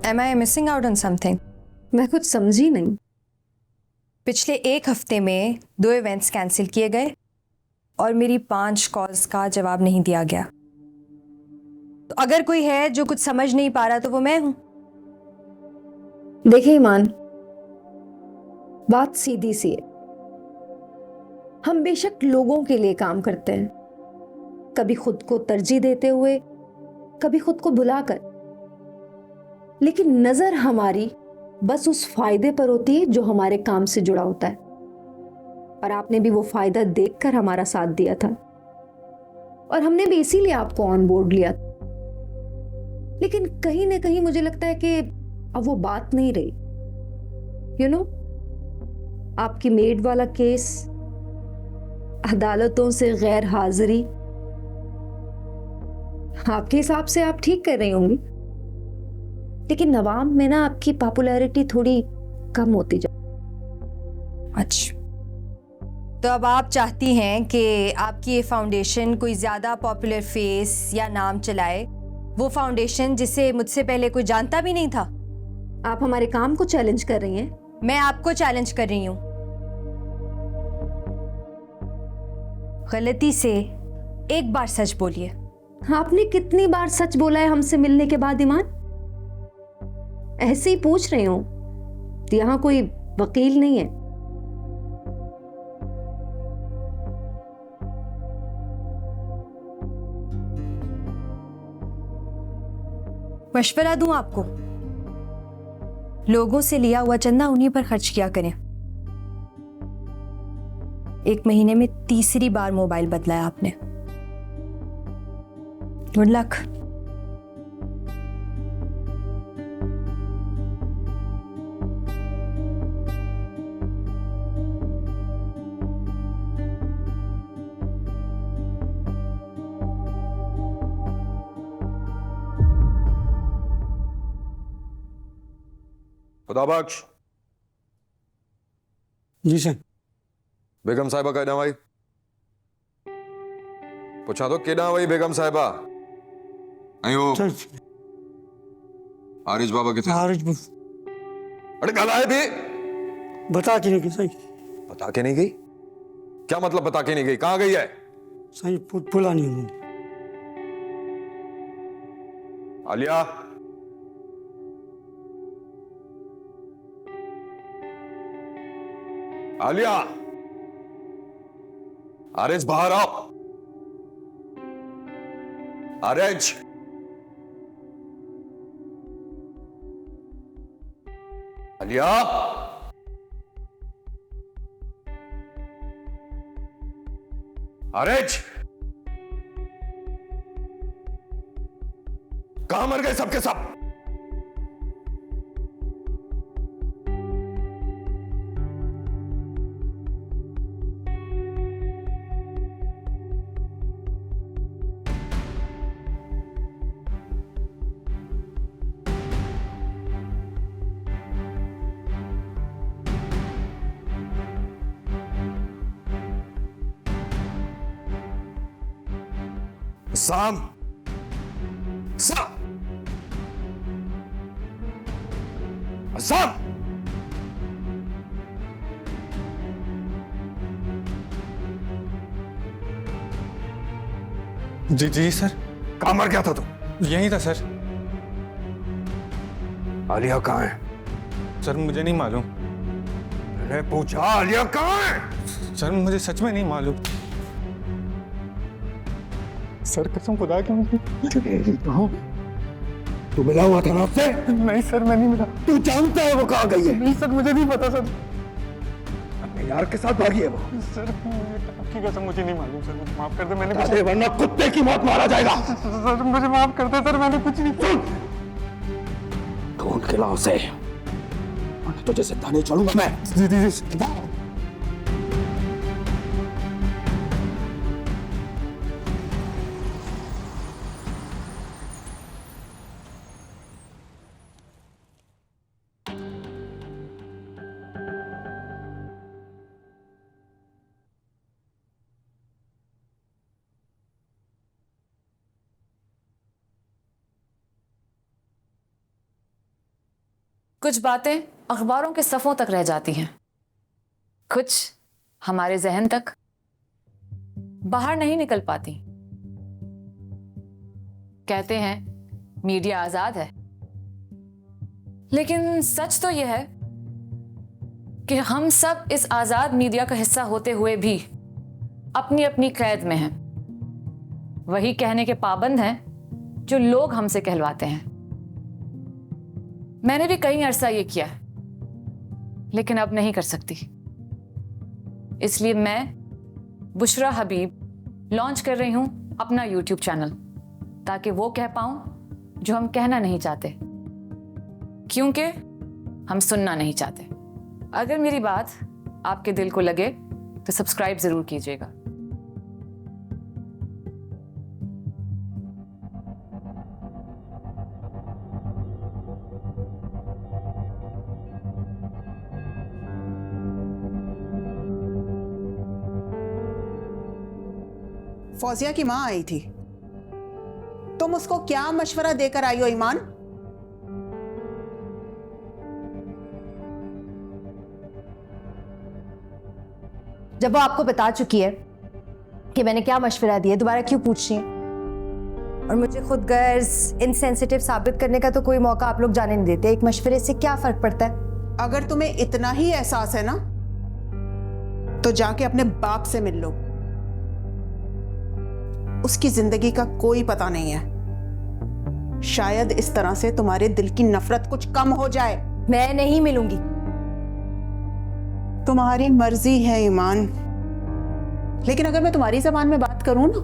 Am I missing out on something? मैं कुछ समझी नहीं। पिछले 1 हफ्ते में 2 इवेंट्स कैंसिल किए गए और मेरी 5 कॉल्स का जवाब नहीं दिया गया। तो अगर कोई है जो कुछ समझ नहीं पा रहा तो वो मैं हूं। देखिए ईमान, बात सीधी सी है। हम बेशक लोगों के लिए काम करते हैं, कभी खुद को तरजीह देते हुए, कभी खुद को भुलाकर, लेकिन नजर हमारी बस उस फायदे पर होती है जो हमारे काम से जुड़ा होता है। और आपने भी वो फायदा देखकर हमारा साथ दिया था और हमने भी इसीलिए आपको ऑन बोर्ड लिया। लेकिन कहीं ना कहीं मुझे लगता है कि अब वो बात नहीं रही। आपकी मेड वाला केस, अदालतों से गैर हाजिरी, आपके हिसाब से आप ठीक कर रही होंगी, लेकिन नवाम में ना आपकी पॉपुलैरिटी थोड़ी कम होती जा। अच्छा, तो अब आप चाहती हैं कि आपकी ये फाउंडेशन कोई ज़्यादा पॉपुलर फेस या नाम चलाए, वो फाउंडेशन जिसे मुझसे पहले कोई जानता भी नहीं था। आप हमारे काम को चैलेंज कर रही हैं। मैं आपको चैलेंज कर रही हूँ। गलती से एक बार सच बोलिए। आपने कितनी बार सच बोला है हमसे मिलने के बाद ईमान? ऐसे ही पूछ रही हूँ, यहाँ कोई वकील नहीं है। मशवरा दूं आपको, लोगों से लिया हुआ चंदा उन्हीं पर खर्च किया करें। 1 महीने में 3री बार मोबाइल बदला है आपने। Good luck. खुदा बख्श। जी सर। बेगम साहिबा केॾां वई? पुछां थो केॾां वई बेगम साहिबा? ऐं वो सर आरिश बाबा किथे? हारिज अरे ॻाल्हाए बि। बता के नहीं गई सही। बता के नहीं गई? क्या मतलब बता के नहीं गई? कहाँ गई है? सही पुला नहीं उन्होंने। आलिया, आलिया, आरिज बाहर आओ। आरिज, आलिया, आरिज, कहां मर गए सबके सब? साम, साम, साम। जी सर। कहां मर गया था तू? यहीं था सर। आलिया कहां है? सर मुझे नहीं मालूम। मैंने पूछा आलिया कहां है? सर मुझे सच में नहीं मालूम। सर कसम खुदा की मुझे। तू मिला हुआ था ना आपसे? नहीं सर, मैं नहीं मिला। तू जानता है वो कहां गई है? नहीं सर, मुझे नहीं पता सर। अपने यार के साथ भागी है वो। सर आपकी कसम मुझे नहीं मालूम सर, मुझे माफ कर दे। मैंने अरे वरना कुत्ते की मौत मारा जाएगा। सर मुझे माफ कर दे सर, मैंने कुछ नहीं। ढूंढ के लाओ उसे, तुझे जिंदा नहीं छोड़ूंगा मैं। जी। कुछ बातें अखबारों के सफ़ों तक रह जाती हैं, कुछ हमारे जहन तक बाहर नहीं निकल पाती। कहते हैं मीडिया आज़ाद है, लेकिन सच तो यह है कि हम सब इस आज़ाद मीडिया का हिस्सा होते हुए भी अपनी अपनी कैद में हैं। वही कहने के पाबंद हैं जो लोग हमसे कहलवाते हैं। मैंने भी कई अरसा ये किया है, लेकिन अब नहीं कर सकती। इसलिए मैं बुशरा हबीब लॉन्च कर रही हूं अपना YouTube चैनल, ताकि वो कह पाऊं जो हम कहना नहीं चाहते, क्योंकि हम सुनना नहीं चाहते। अगर मेरी बात आपके दिल को लगे तो सब्सक्राइब जरूर कीजिएगा। फौजिया की मां आई थी, तुम उसको क्या मशवरा देकर आई हो ईमान? जब वो आपको बता चुकी है कि मैंने क्या मशवरा दिया, दोबारा क्यों पूछ रही हैं? और मुझे खुद गर्ज इनसेंसिटिव साबित करने का तो कोई मौका आप लोग जाने नहीं देते। एक मशवरे से क्या फर्क पड़ता है? अगर तुम्हें इतना ही एहसास है ना, तो जाके अपने बाप से मिल लो। उसकी जिंदगी का कोई पता नहीं है। शायद इस तरह से तुम्हारे दिल की नफरत कुछ कम हो जाए। मैं नहीं मिलूंगी। तुम्हारी मर्जी है ईमान, लेकिन अगर मैं तुम्हारी जबान में बात करूं ना,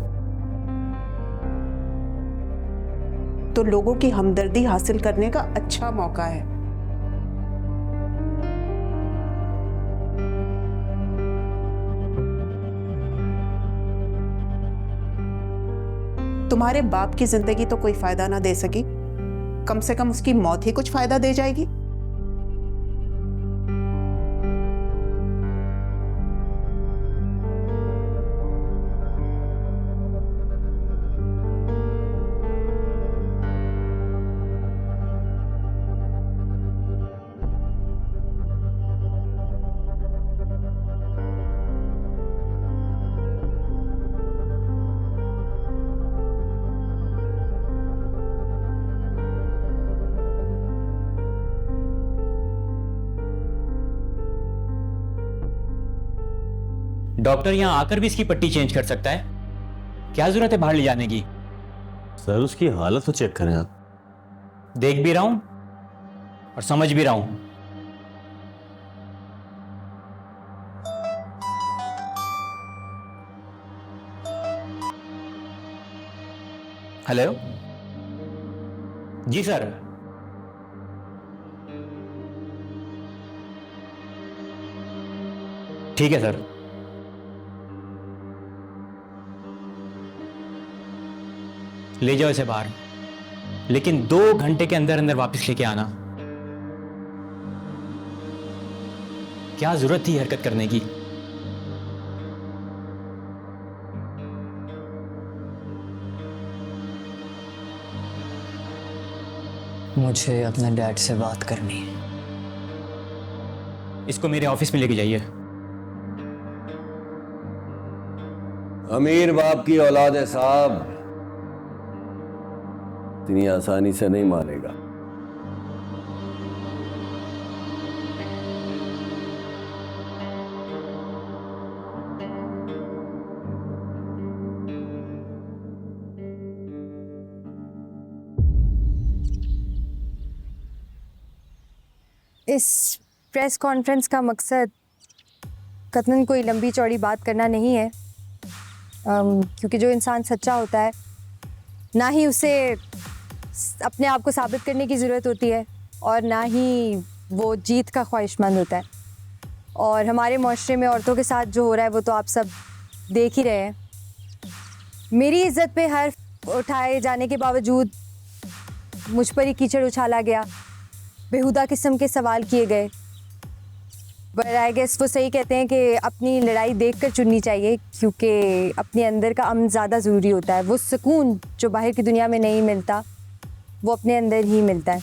तो लोगों की हमदर्दी हासिल करने का अच्छा मौका है। तुम्हारे बाप की जिंदगी तो कोई फायदा ना दे सकी, कम से कम उसकी मौत ही कुछ फायदा दे जाएगी। डॉक्टर यहाँ आकर भी इसकी पट्टी चेंज कर सकता है, क्या जरूरत है बाहर ले जाने की? सर उसकी हालत तो चेक करें आप। देख भी रहा हूं और समझ भी रहा हूं। हेलो जी सर, ठीक है सर। ले जाओ इसे बाहर, लेकिन 2 घंटे के अंदर अंदर वापस लेके आना। क्या जरूरत थी हरकत करने की? मुझे अपने डैड से बात करनी है। इसको मेरे ऑफिस में लेके जाइए। अमीर बाप की औलाद है साहब, इतनी आसानी से नहीं मानेगा। इस प्रेस कॉन्फ्रेंस का मकसद कतई कोई लंबी चौड़ी बात करना नहीं है, क्योंकि जो इंसान सच्चा होता है ना ही उसे अपने आप को साबित करने की ज़रूरत होती है और ना ही वो जीत का ख्वाहिशमंद होता है। और हमारे माशरे में औरतों के साथ जो हो रहा है वो तो आप सब देख ही रहे हैं। मेरी इज़्ज़त पे हर्फ उठाए जाने के बावजूद मुझ पर ही कीचड़ उछाला गया, बेहुदा किस्म के सवाल किए गए। बट आई गेस वो सही कहते हैं कि अपनी लड़ाई देखकर चुननी चाहिए, क्योंकि अपने अंदर का अमन ज़्यादा ज़रूरी होता है। वो सुकून जो बाहर की दुनिया में नहीं मिलता वो अपने अंदर ही मिलता है।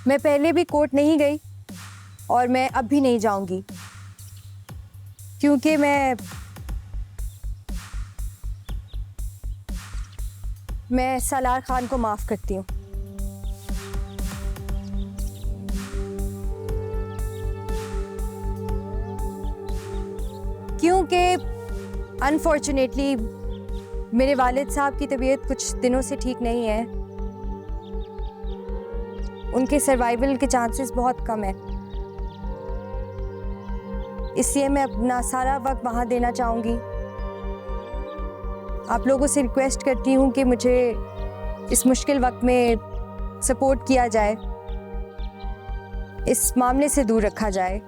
मैं पहले भी कोर्ट नहीं गई और मैं अब भी नहीं जाऊंगी, क्योंकि मैं सलार खान को माफ करती हूँ। क्योंकि अनफॉर्चुनेटली मेरे वालिद साहब की तबीयत कुछ दिनों से ठीक नहीं है। उनके सर्वाइवल के चांसेस बहुत कम है, इसलिए मैं अपना सारा वक्त वहाँ देना चाहूँगी। आप लोगों से रिक्वेस्ट करती हूँ कि मुझे इस मुश्किल वक्त में सपोर्ट किया जाए, इस मामले से दूर रखा जाए।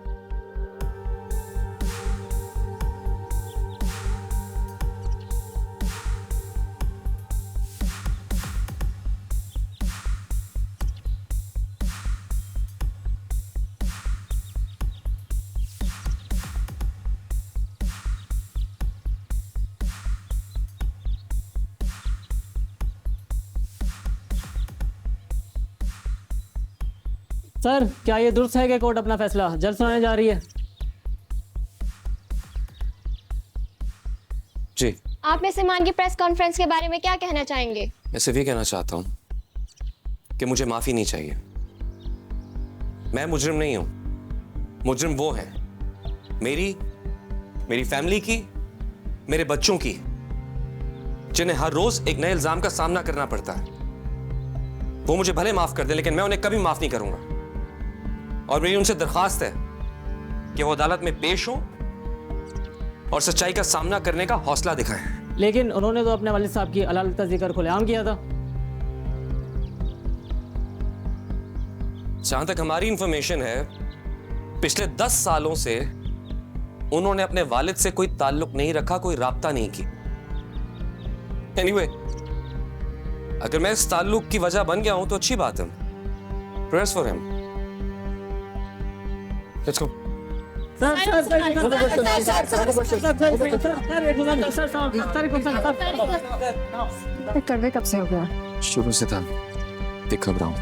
सर, क्या ये दुरुस्त है कि कोर्ट अपना फैसला जल्द सुनाने जा रही है? जी। आप में सलमान की प्रेस कॉन्फ्रेंस के बारे में क्या कहना चाहेंगे? मैं सिर्फ ये कहना चाहता हूँ कि मुझे माफी नहीं चाहिए। मैं मुजरिम नहीं हूं, मुजरिम वो हैं, मेरी फैमिली की, मेरे बच्चों की, जिन्हें हर रोज एक नए इल्जाम का सामना करना पड़ता है। वो मुझे भले माफ कर दें, लेकिन मैं उन्हें कभी माफ नहीं करूंगा। और मेरी उनसे दरखास्त है कि वो अदालत में पेश हों और सच्चाई का सामना करने का हौसला दिखाएं। लेकिन उन्होंने तो अपने वालिद साहब की अदालत का जिक्र खुलेआम किया था। जहां तक हमारी इंफॉर्मेशन है, पिछले 10 सालों से उन्होंने अपने वालिद से कोई ताल्लुक नहीं रखा, कोई राब्ता नहीं की। एनीवे, अगर मैं इस ताल्लुक की वजह बन गया हूं तो अच्छी बात है। Prayers for him. Let's go. करवे कब से हो गया? शुरू से था, देख घबराऊं।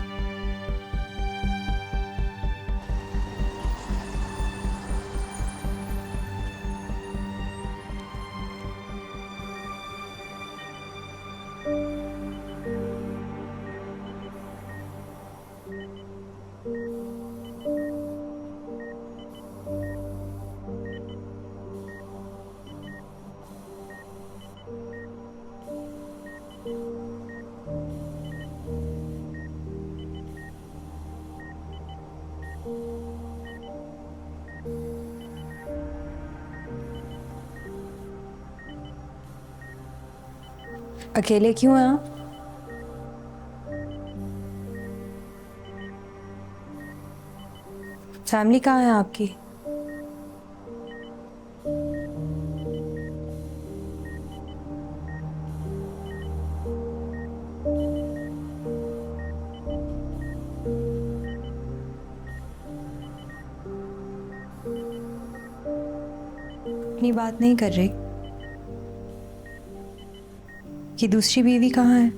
अकेले क्यों हैं आप? फैमिली कहाँ है आपकी? अपनी बात नहीं कर रही कि दूसरी बीवी कहाँ है?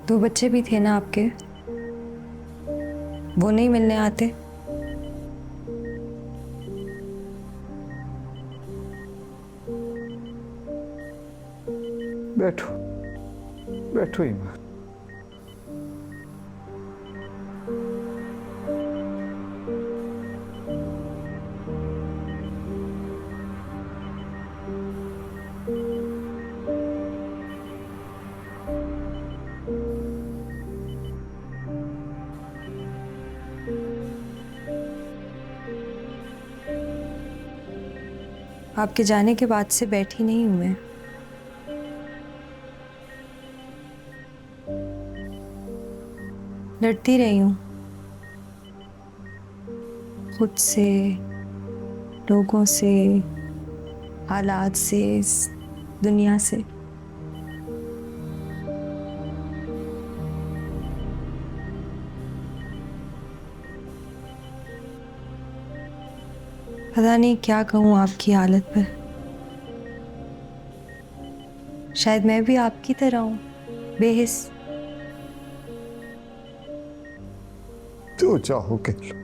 दो बच्चे भी थे ना आपके, वो नहीं मिलने आते? बैठो बैठो ईमान। आपके जाने के बाद से बैठी नहीं हूं मैं। लड़ती रही हूं खुद से, लोगों से, हालात से, इस दुनिया से। पता नहीं क्या कहूँ आपकी हालत पर। शायद मैं भी आपकी तरह हूँ, बेहिस। जो चाहो कह लो।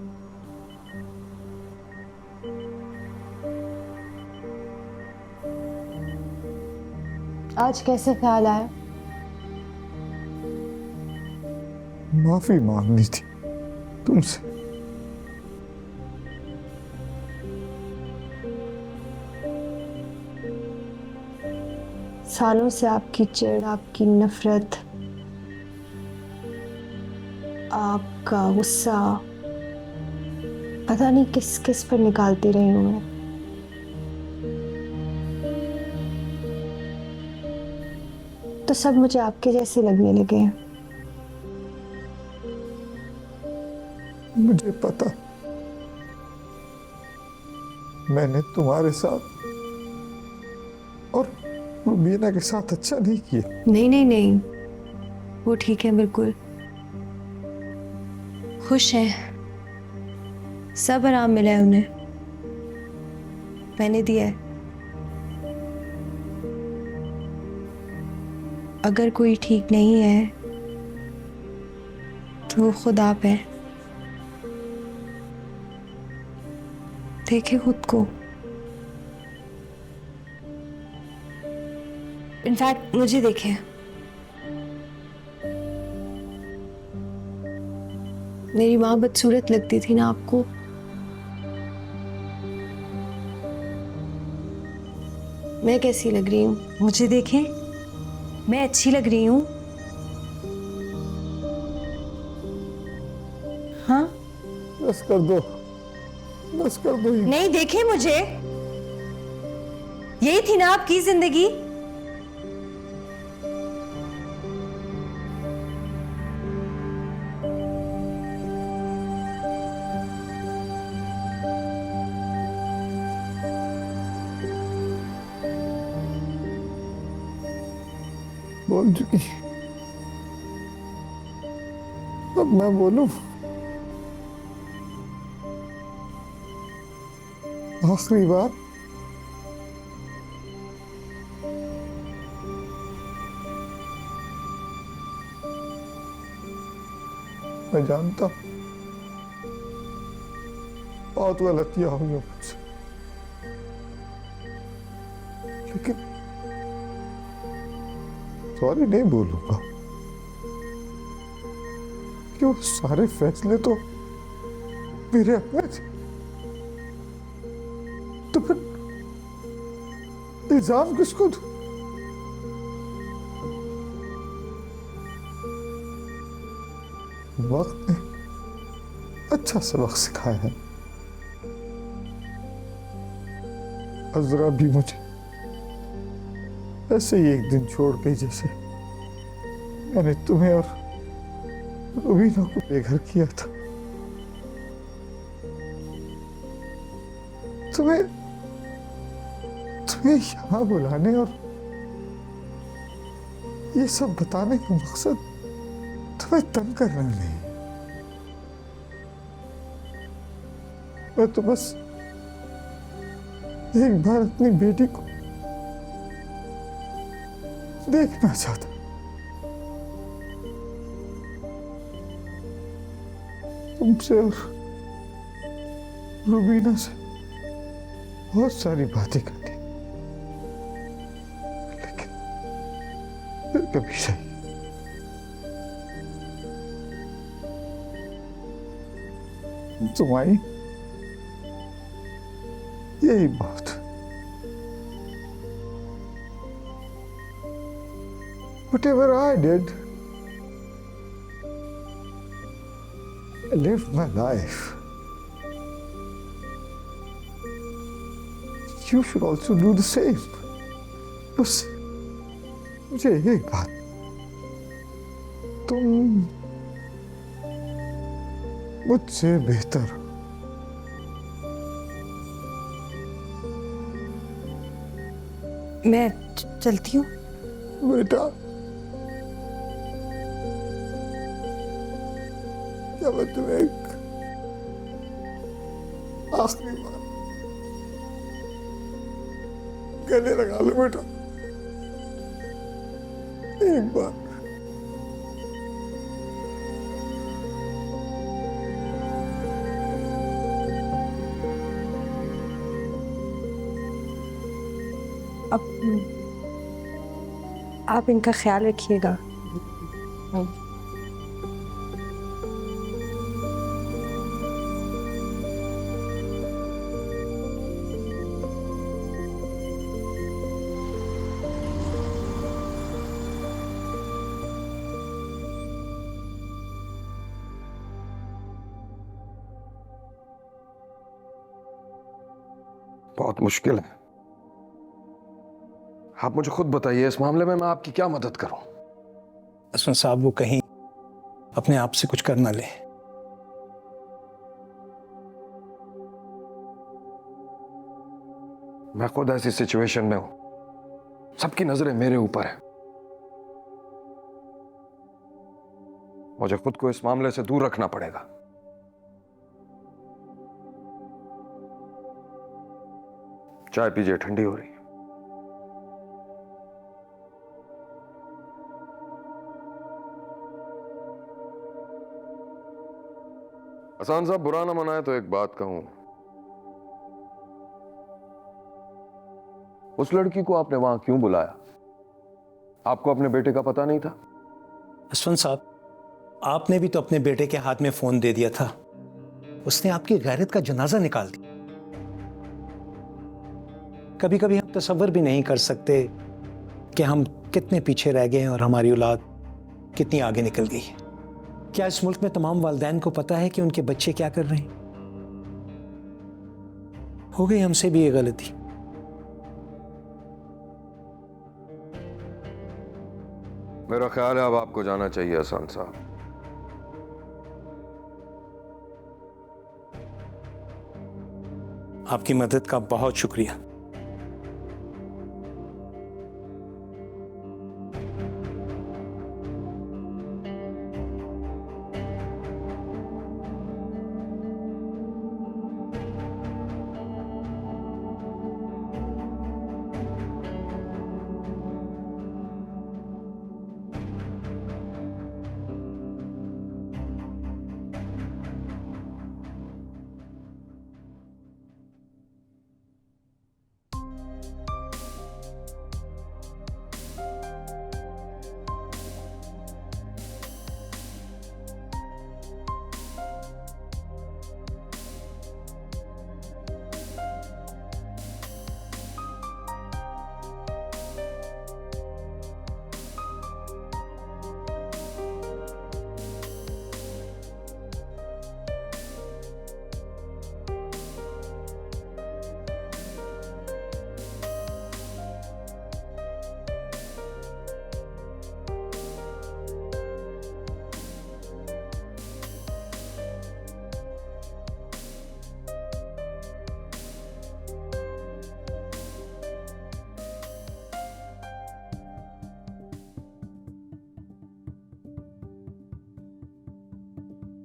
आज कैसे ख्याल आया? माफी मांगनी थी तुमसे। सालों से आपकी चिढ़, आपकी नफरत, आपका गुस्सा पता नहीं किस किस पर निकालती रही हूं मैं। तो सब मुझे आपके जैसे लगने लगे हैं। मुझे पता, मैंने तुम्हारे साथ और रुबीना के साथ अच्छा नहीं किया। नहीं नहीं नहीं, वो ठीक है, बिल्कुल खुश हैं, सब आराम मिला है उन्हें, मैंने दिया है। अगर कोई ठीक नहीं है तो वो खुद आप है। देखे खुद को। इनफैक्ट मुझे देखे। मेरी माँ बदसूरत लगती थी ना आपको, मैं कैसी लग रही हूँ? मुझे देखें, मैं अच्छी लग रही हूँ? हाँ, बस कर दो, बस कर दो। नहीं देखे मुझे, यही थी ना आपकी जिंदगी। बोल चुकी, अब मैं बोलूं? आखिरी बार मैं जानता बहुत गलतियां हुई हैं मुझसे, लेकिन सॉरी नहीं बोलूंगा, क्यों? सारे फैसले तो मेरे अपने थे, तो फिर इल्जाम किसको दूं? वक्त ने अच्छा सबक सिखाया है। अजरा भी मुझे ऐसे ही एक दिन छोड़ गई जैसे मैंने तुम्हें और रुबीना को बेघर किया था। तुम्हें यहाँ बुलाने और ये सब बताने का मकसद तुम्हें तंग करना नहीं, मैं तो बस एक बार अपनी बेटी को देखना चाहता। तुमसे और रुबीना से बहुत सारी बातें करनी, लेकिन फिर कभी सही। तुम आई, यही बात। Whatever I did, I lived my life. You should also do the same. बस मुझे एक बात, तुम मुझसे बेहतर हो। मैं चलती हूँ बेटा। क्या मैं तुम्हें एक आखिरी बार गले लगा लो बेटा? एक बार आप इनका ख्याल रखिएगा। बहुत मुश्किल है। आप मुझे खुद बताइए, इस मामले में मैं आपकी क्या मदद करूं? असमत साहब, वो कहीं अपने आप से कुछ कर ना ले। मैं खुद ऐसी सिचुएशन में हूं, सबकी नजरें मेरे ऊपर है। मुझे खुद को इस मामले से दूर रखना पड़ेगा। चाय पीजिए, ठंडी हो रही है। हसन साहब, बुरा ना मनाए तो एक बात कहूं। उस लड़की को आपने वहां क्यों बुलाया? आपको अपने बेटे का पता नहीं था? असफन साहब, आपने भी तो अपने बेटे के हाथ में फोन दे दिया था। उसने आपकी गैरत का जनाजा निकाल दिया। कभी कभी हम तसव्वुर भी नहीं कर सकते कि हम कितने पीछे रह गए हैं और हमारी औलाद कितनी आगे निकल गई है। क्या इस मुल्क में तमाम वालिदैन को पता है कि उनके बच्चे क्या कर रहे हैं? हो गई हमसे भी ये गलती। मेरा ख्याल है अब आपको जाना चाहिए हसन साहब। आपकी मदद का बहुत शुक्रिया।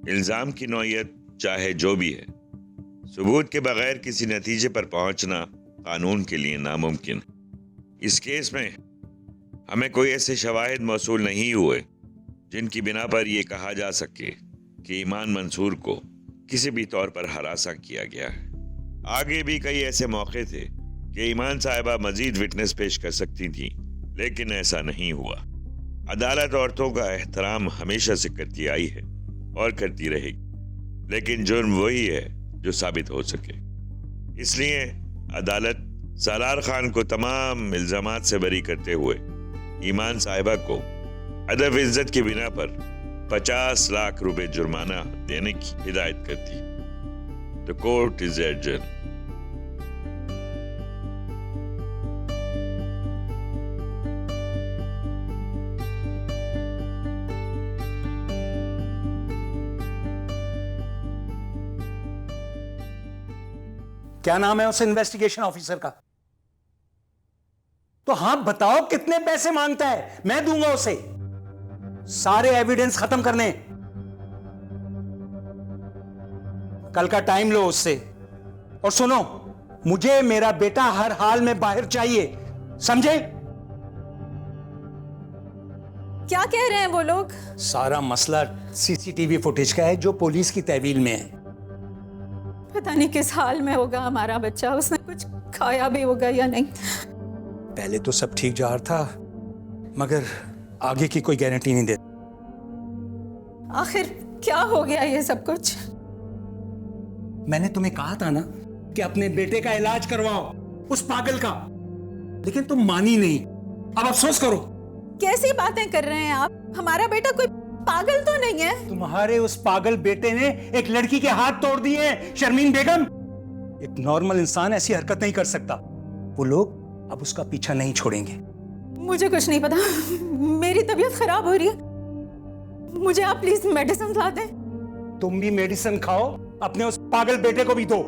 इल्जाम की नौयत चाहे जो भी है, सबूत के बगैर किसी नतीजे पर पहुंचना कानून के लिए नामुमकिन है। इस केस में हमें कोई ऐसे शवाहिद मौसूल नहीं हुए जिनकी बिना पर यह कहा जा सके कि ईमान मंसूर को किसी भी तौर पर हरासा किया गया है। आगे भी कई ऐसे मौके थे कि ईमान साहिबा मजीद विटनेस पेश कर सकती थी, लेकिन ऐसा नहीं हुआ। अदालत औरतों का एहतराम हमेशा से करती आई है और करती रहेगी, लेकिन जुर्म वही है जो साबित हो सके। इसलिए अदालत सालार खान को तमाम इल्जामात से बरी करते हुए ईमान साहिबा को अदब इज्जत की बिना पर 50 लाख रुपए जुर्माना देने की हिदायत करती। The court is adjourn. क्या नाम है उस इन्वेस्टिगेशन ऑफिसर का? तो हाँ बताओ, कितने पैसे मांगता है? मैं दूंगा उसे। सारे एविडेंस खत्म करने। कल का टाइम लो उससे। और सुनो, मुझे मेरा बेटा हर हाल में बाहर चाहिए, समझे? क्या कह रहे हैं वो लोग? सारा मसला सीसीटीवी फुटेज का है जो पुलिस की तहवील में है। पता नहीं किस हाल में होगा हमारा बच्चा, उसने कुछ खाया भी होगा या नहीं। पहले तो सब ठीक जा रहा था, मगर आगे की कोई गारंटी नहीं देता। आखिर क्या हो गया ये सब कुछ? मैंने तुम्हें कहा था ना कि अपने बेटे का इलाज करवाओ, उस पागल का, लेकिन तुम मानी नहीं। अब अफसोस करो। कैसी बातें कर रहे हैं आप? हमारा बेटा कोई पागल तो नहीं है। तुम्हारे उस पागल बेटे ने एक लड़की के हाथ तोड़ दिए हैं, शर्मीन बेगम। एक नॉर्मल इंसान ऐसी हरकत नहीं कर सकता। वो लोग अब उसका पीछा नहीं छोड़ेंगे। मुझे कुछ नहीं पता, मेरी तबीयत खराब हो रही है, मुझे आप प्लीज मेडिसिन ला दें। तुम भी मेडिसिन खाओ, अपने उस पागल बेटे को भी दो,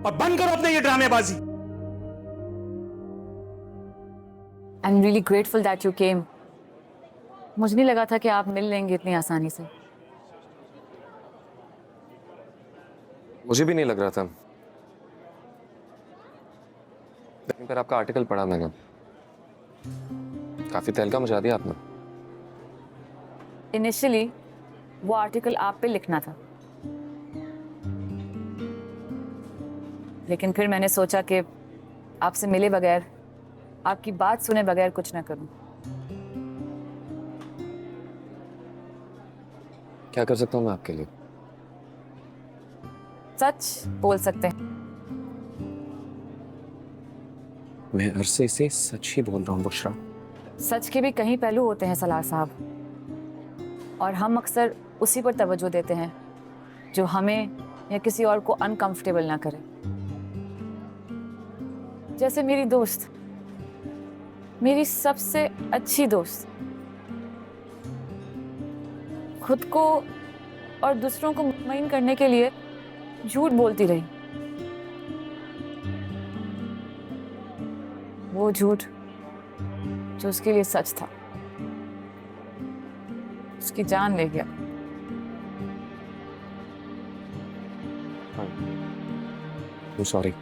और बंद करो अपने ये ड्रामेबाजी। I'm really grateful that you came. मुझे नहीं लगा था कि आप मिल लेंगे इतनी आसानी से। मुझे भी नहीं लग रहा था, लेकिन फिर आपका आर्टिकल पढ़ा मैंने, काफी तहलका मचा दिया आपने। इनिशियली वो आर्टिकल आप पे लिखना था, लेकिन फिर मैंने सोचा कि आपसे मिले बगैर, आपकी बात सुने बगैर कुछ ना करूं। क्या कर सकता हूं मैं आपके लिए? सच बोल सकते हैं। मैं अरसे से सच ही बोल रहा हूं बुशरा। सच के भी कई पहलू होते हैं सलार साहब, और हम अक्सर उसी पर तवज्जो देते हैं जो हमें या किसी और को अनकंफर्टेबल ना करे। जैसे मेरी दोस्त, मेरी सबसे अच्छी दोस्त, खुद को और दूसरों को मुतमईन करने के लिए झूठ बोलती रही। वो झूठ जो उसके लिए सच था, उसकी जान ले गया। सॉरी।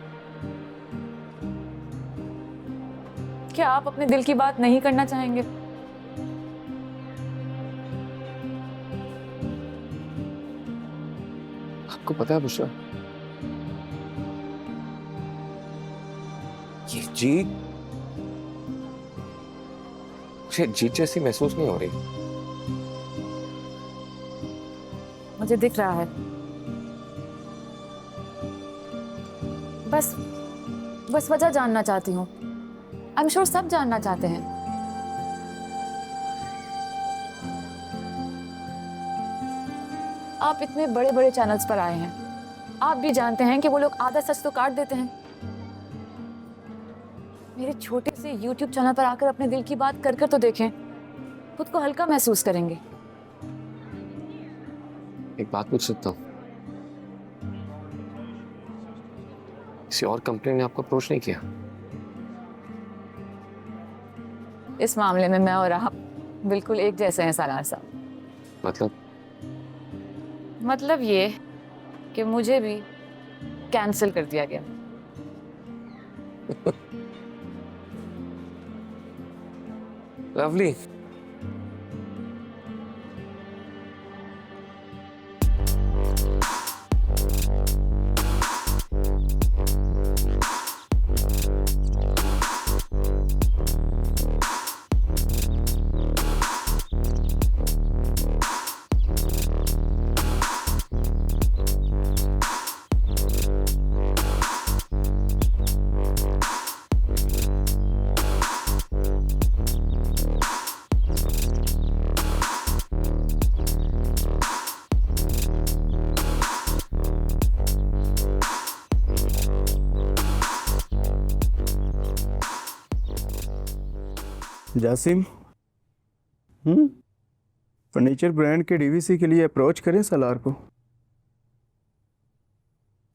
क्या आप अपने दिल की बात नहीं करना चाहेंगे? आपको पता है बुशरा, ये जीत मुझे जीत जैसी महसूस नहीं हो रही। मुझे दिख रहा है। बस वजह जानना चाहती हूँ। आई एम श्योर सब जानना चाहते हैं। आप इतने बड़े बड़े चैनल्स पर आए हैं, आप भी जानते हैं कि वो लोग आधा सच तो काट देते हैं। मेरे छोटे से YouTube चैनल पर आकर अपने दिल की बात कर तो देखें, खुद को हल्का महसूस करेंगे। एक बात पूछ सकता हूँ? किसी और कंपनी ने आपको अप्रोच नहीं किया? इस मामले में मैं और आप बिल्कुल एक जैसे हैं सालार साहब। मतलब ये कि मुझे भी कैंसिल कर दिया गया। लवली। जासिम, फर्नीचर ब्रांड के डीवीसी के लिए अप्रोच करें सलार को।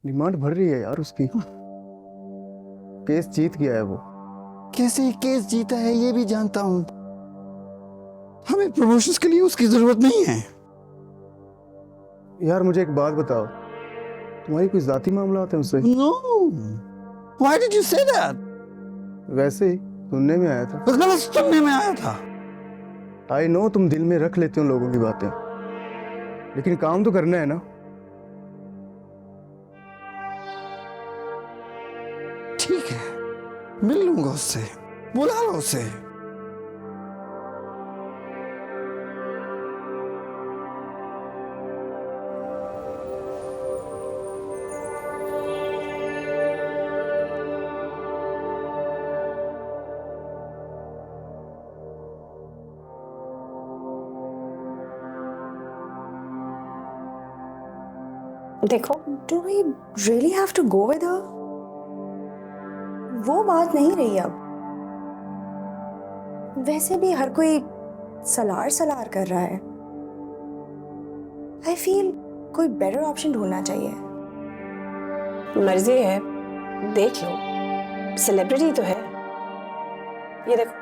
डिमांड बढ़ रही है यार उसकी। केस जीत गया है वो। कैसे केस जीता है ये भी जानता हूं। हमें प्रमोशंस के लिए उसकी जरूरत नहीं है। यार मुझे एक बात बताओ, तुम्हारी कोई जाती मामला है उससे? No, why did you say that? वैसे ही सुनने में आया था। गलत सुनने में आया था। आई नो तुम दिल में रख लेते हो लोगों की बातें, लेकिन काम तो करना है ना। ठीक है, मिल लूंगा उससे, बुला लो उसे। देखो, do we really have to go with her? वो बात नहीं रही अब। वैसे भी हर कोई सलार सलार कर रहा है। I feel कोई बेटर ऑप्शन ढूंढना चाहिए। मर्जी है, देख लो, सेलिब्रिटी तो है। ये देखो।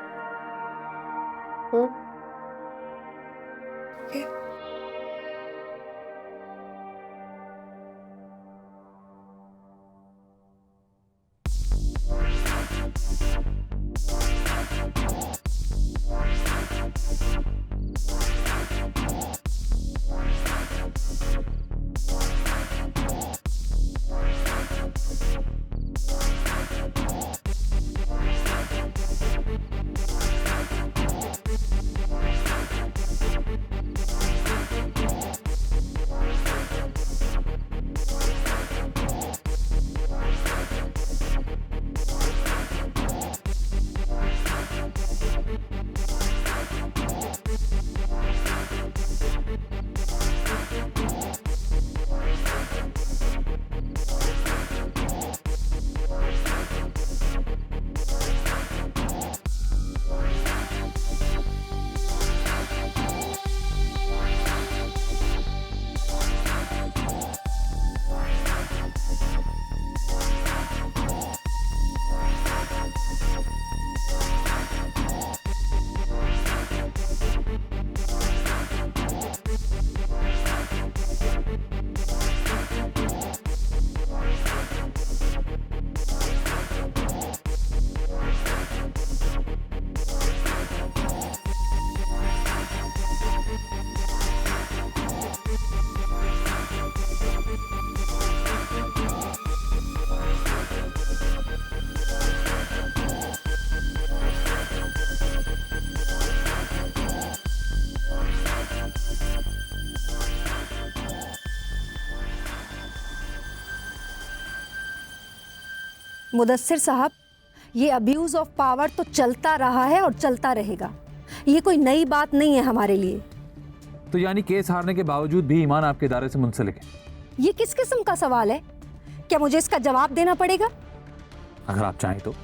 Okay. मुदस्सिर साहब, ये अब्यूज ऑफ पावर तो चलता रहा है और चलता रहेगा। ये कोई नई बात नहीं है हमारे लिए। तो यानी केस हारने के बावजूद भी ईमान आपके इदारे से मुंसलिक है? ये किस किस्म का सवाल है? क्या मुझे इसका जवाब देना पड़ेगा? अगर आप चाहें तो।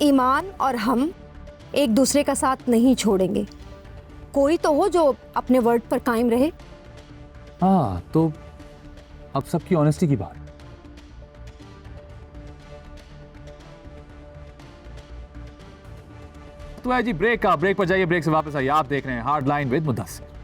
ईमान और हम एक दूसरे का साथ नहीं छोड़ेंगे। कोई तो हो जो अपने वर्ड पर कायम रहे। हाँ, तो अब सबकी ऑनेस्टी की बात। तो है जी, ब्रेक पर जाइए, ब्रेक से वापस आइए। आप देख रहे हैं hard line with Mudassir.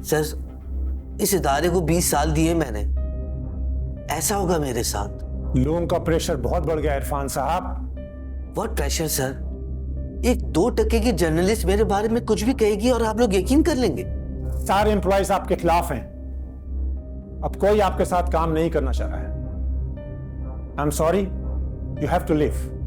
Sir, इस इदारे को 20 साल दिए मैंने, ऐसा होगा मेरे साथ? लोगों का प्रेशर बहुत बढ़ गया इरफान साहब। What pressure sir? एक 2% की जर्नलिस्ट मेरे बारे में कुछ भी कहेगी और आप लोग यकीन कर लेंगे? सारे एम्प्लॉइज आपके खिलाफ हैं। अब कोई आपके साथ काम नहीं करना चाह रहा है। I am sorry, you have to leave.